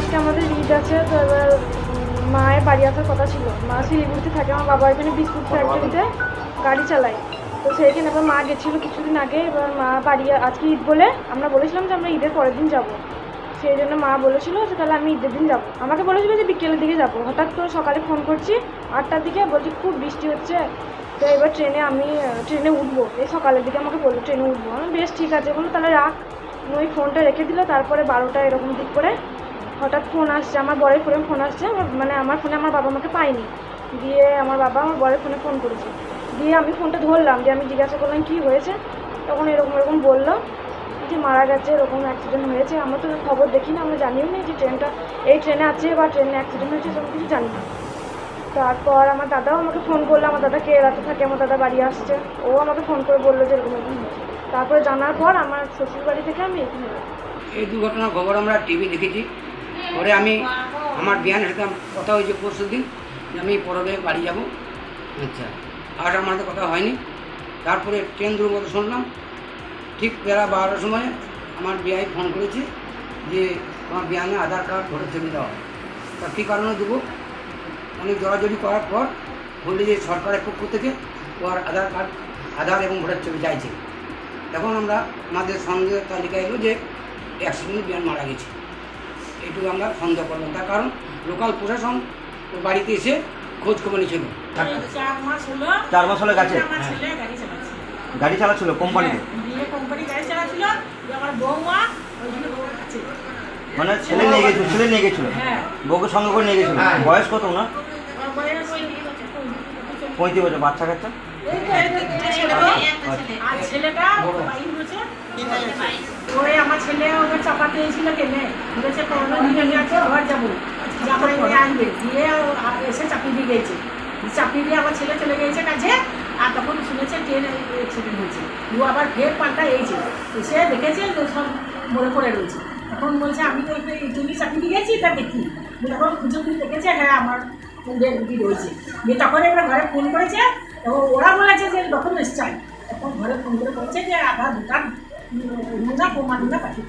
আজকে আমাদের ঈদ আছে, তো এবার মায়ের বাড়ি আসার কথা ছিল। মা শিলিগুড়িতে থাকে, আমার বাবা এখানে বিস্কুট ফ্যাক্টরিতে গাড়ি চালায়। তো সেইখানে এবার মা গেছিলো কিছুদিন আগে। এবার মা বাড়ি আজকে ঈদ বলে আমরা বলেছিলাম যে আমরা ঈদের পরের দিন যাবো। সেই জন্য মা বলেছিল যে তাহলে আমি ঈদের দিন যাবো। আমাকে বলেছিল যে বিকেলের দিকে যাবো। হঠাৎ করে সকালে ফোন করছি 8টার দিকে, বলছি খুব বৃষ্টি হচ্ছে, তো এবার ট্রেনে উঠবো। এই সকালের দিকে আমাকে বললো ট্রেনে উঠবো। আমি বেশ ঠিক আছে বললো তাহলে রাখ। ওই ফোনটা রেখে দিল। তারপরে 12টা এরকম দিক করে হঠাৎ ফোন আসছে, আমার বরের ফোনে ফোন আসছে। মানে আমার ফোনে আমার বাবা আমাকে পায়নি, দিয়ে আমার বাবা আমার বরের ফোনে ফোন করেছে। দিয়ে আমি ফোনটা ধরলাম, দিয়ে আমি জিজ্ঞাসা করলাম কী হয়েছে। তখন এরকম বললো যে মারা গেছে, এরকম অ্যাক্সিডেন্ট হয়েছে। আমরা তো খবর দেখি না, আমরা জানিও না যে এই ট্রেনে আছে বা ট্রেনে অ্যাক্সিডেন্ট হয়েছে, সব কিছু জানি না। তারপর আমার দাদাও আমাকে ফোন করলো, আমার দাদা কেরালাতে থাকে, আমার দাদা বাড়ি আসছে, ও আমাকে ফোন করে বললো যে এরকম হয়েছে। তারপরে জানার পর আমার শ্বশুর বাড়ি থেকে আমি এখানে এলাম। এই দুর্ঘটনার খবর আমরা টিভি দেখেছি। পরে আমি আমার বিয়ানের সাথে কথা হয়েছে পরশু দিন যে আমি পরবে বাড়ি যাব। আচ্ছা, আর আমাদের কথা হয়নি। তারপরে ট্রেন দুর্ঘটনা শুনলাম ঠিক বেলা 12টার সময় আমার বিআই ফোন করেছে যে আমার বিয়ানে আধার কার্ড ভোটের ছবি দেওয়া হয়। তা কী কারণে দেবো, অনেক জড়াজড়ি করার পর বললি যে সরকারের পক্ষ থেকে ওর আধার এবং ভোটের ছবি চাইছে। তখন আমরা আমাদের সন্দেহের তালিকায় এলো যে অ্যাক্সিডেন্টে বিয়ান মারা গেছে। এইটুকু আমরা সন্দেহ করলাম, তার কারণ লোকাল প্রশাসন ওর বাড়িতে এসে খোঁজ খবর নিয়েছিল। 4 মাস হলে গেছে গাড়ি চালাচ্ছিল কোম্পানিতে, মানে ছেলে নিয়ে গেছিল বউকে সঙ্গে করে নিয়ে গেছিল। বয়স কত না? 35 বছর। বাচ্চা কাচ্চা আমার ছেলে ওকে চাপাতে এসেছিল, কেনে বলেছে ঘর যাবো, আসবে দিয়ে এসে চাপিয়ে দিয়ে গেছে। চাপিয়ে দিয়ে আমার ছেলে চলে গিয়েছে কাছে, আর তখন শুনেছে ট্রেন অ্যাক্সিডেন্ট হয়েছে। ও আবার ফের পাল্টা এসে এসে দেখেছে সব মরে পড়ে রয়েছে। তখন বলছে আমি তো ট্রেনে চাপিয়ে দিয়ে গেছি, তা দেখি তখন খুঁজে দেখেছে হ্যাঁ আমার রুগী রয়েছে। দিয়ে তখন এবার ঘরে ফোন করেছে, এবং ওরা বলেছে যে ডকুমেন্টস চাই। তখন ঘরে ফোন করে বলছে যে আধার ভোটার প্রমাণ পাঠিয়ে